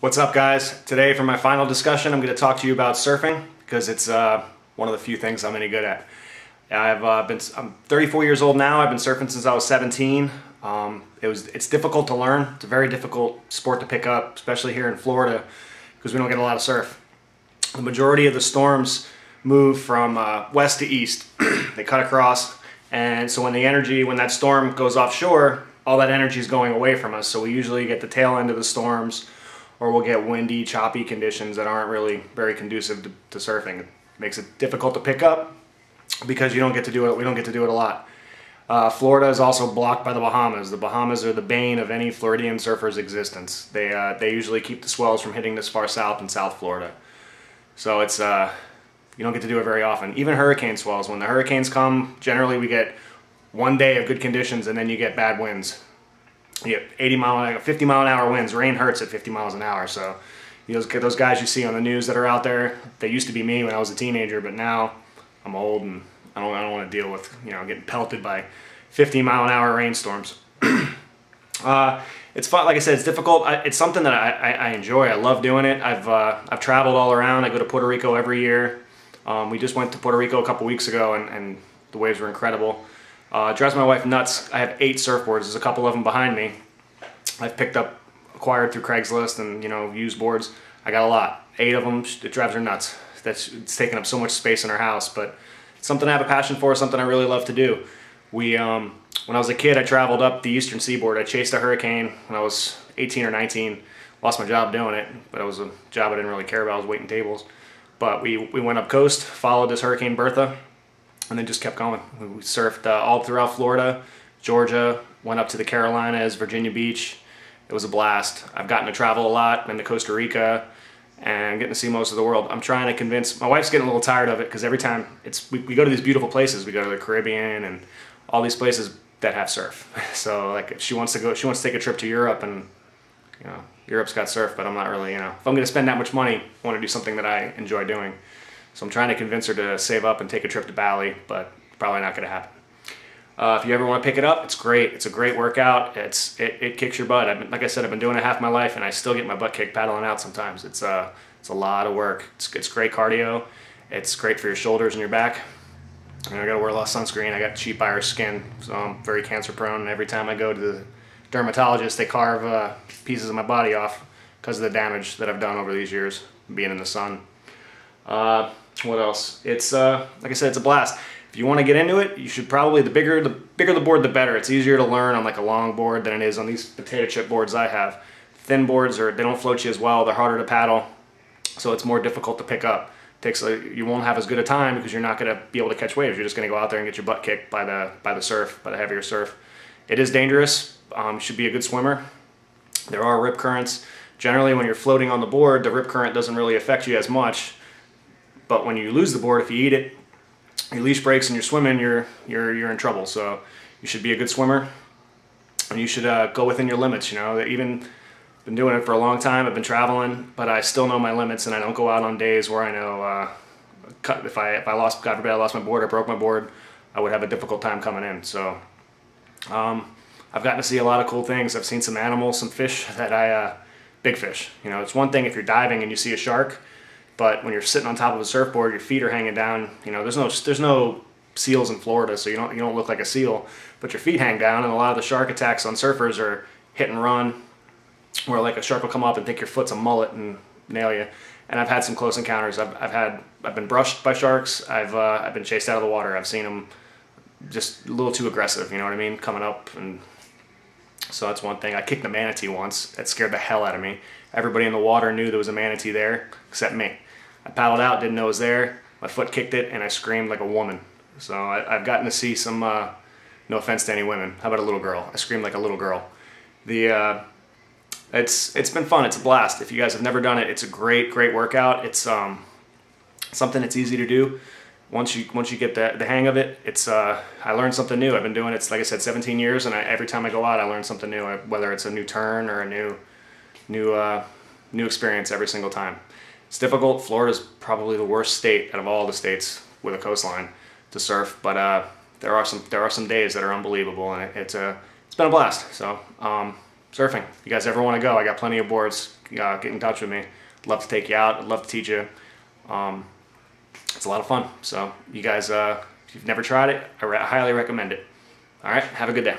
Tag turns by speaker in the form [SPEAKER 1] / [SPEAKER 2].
[SPEAKER 1] What's up, guys? Today for my final discussion I'm going to talk to you about surfing because it's one of the few things I'm any good at. I'm 34 years old now. I've been surfing since I was 17. It's difficult to learn. It's a very difficult sport to pick up, especially here in Florida because we don't get a lot of surf. The majority of the storms move from west to east. They cut across, and so when that storm goes offshore, all that energy is going away from us. So we usually get the tail end of the storms, or we'll get windy, choppy conditions that aren't really very conducive to surfing. It makes it difficult to pick up because you don't get to do it. We don't get to do it a lot. Florida is also blocked by the Bahamas. The Bahamas are the bane of any Floridian surfer's existence. They usually keep the swells from hitting this far south in South Florida. So it's you don't get to do it very often. Even hurricane swells, when the hurricanes come, generally we get one day of good conditions and then you get bad winds. You get 50 mile an hour winds. Rain hurts at 50 miles an hour. So those guys you see on the news that are out there, they used to be me when I was a teenager, but now I'm old and I don't want to deal with getting pelted by 50 mile an hour rainstorms. It's fun. Like I said, it's difficult. It's something that I enjoy. I love doing it. I've traveled all around. I go to Puerto Rico every year. We just went to Puerto Rico a couple weeks ago, and the waves were incredible. It drives my wife nuts. I have 8 surfboards. There's a couple of them behind me. I've acquired through Craigslist and used boards. I got a lot. 8 of them. It drives her nuts. It's taking up so much space in our house, but it's something I have a passion for. Something I really love to do. When I was a kid, I traveled up the eastern seaboard. I chased a hurricane when I was 18 or 19. Lost my job doing it, but it was a job I didn't really care about. I was waiting tables. But we went up coast, followed this Hurricane Bertha, and then just kept going. We surfed all throughout Florida, Georgia, went up to the Carolinas, Virginia Beach. It was a blast. I've gotten to travel a lot, been to Costa Rica, and getting to see most of the world. I'm trying to convince, my wife's getting a little tired of it because every time we go to these beautiful places. We go to the Caribbean and all these places that have surf. So like if she wants to take a trip to Europe, and Europe's got surf, but I'm not really, if I'm going to spend that much money, I want to do something that I enjoy doing. So I'm trying to convince her to save up and take a trip to Bali, but probably not going to happen. If you ever want to pick it up, it's great. It's a great workout. It kicks your butt. Like I said, I've been doing it half my life, and I still get my butt kicked paddling out sometimes. It's a lot of work. It's great cardio. It's great for your shoulders and your back. And I got to wear a lot of sunscreen. I got cheap Irish skin, so I'm very cancer prone. And every time I go to the dermatologist, they carve pieces of my body off because of the damage that I've done over these years being in the sun. What else? It's like I said, it's a blast. If you want to get into it, you should probably, the bigger the board, the better. It's easier to learn on like a long board than it is on these potato chip boards I have. Thin boards they don't float you as well. They're harder to paddle, so it's more difficult to pick up. You won't have as good a time because you're not going to be able to catch waves. You're just going to go out there and get your butt kicked by the surf, by the heavier surf. It is dangerous. You should be a good swimmer. There are rip currents. Generally, when you're floating on the board, the rip current doesn't really affect you as much. But when you lose the board, if you eat it, your leash breaks and you're swimming, you're in trouble. So you should be a good swimmer, and you should go within your limits. Even been doing it for a long time. I've been traveling, but I still know my limits, and I don't go out on days where I know if I lost, God forbid, I lost my board or broke my board, I would have a difficult time coming in. So I've gotten to see a lot of cool things. I've seen some animals, some fish that big fish. It's one thing if you're diving and you see a shark, but when you're sitting on top of a surfboard, your feet are hanging down. There's no seals in Florida, so you don't look like a seal, but your feet hang down, and a lot of the shark attacks on surfers are hit and run, where like a shark will come up and think your foot's a mullet and nail you. And I've had some close encounters. I've been brushed by sharks. I've been chased out of the water. I've seen them just a little too aggressive, you know what I mean, coming up. And so that's one thing. I kicked a manatee once. That scared the hell out of me. Everybody in the water knew there was a manatee there except me. I paddled out, didn't know it was there. My foot kicked it, and I screamed like a woman. So I've gotten to see some, no offense to any women, how about a little girl? I screamed like a little girl. It's been fun. It's a blast. If you guys have never done it, it's a great workout. It's something that's easy to do. Once you get the hang of it, I learned something new. I've been doing it, like I said, 17 years, and every time I go out, I learn something new. Whether it's a new turn or a new experience every single time. It's difficult. Florida's probably the worst state out of all the states with a coastline to surf, but there are some days that are unbelievable, and it's been a blast. So surfing. If you guys ever want to go, I got plenty of boards. Get in touch with me. I'd love to take you out. I'd love to teach you. It's a lot of fun. So you guys, if you've never tried it, I highly recommend it. All right, have a good day.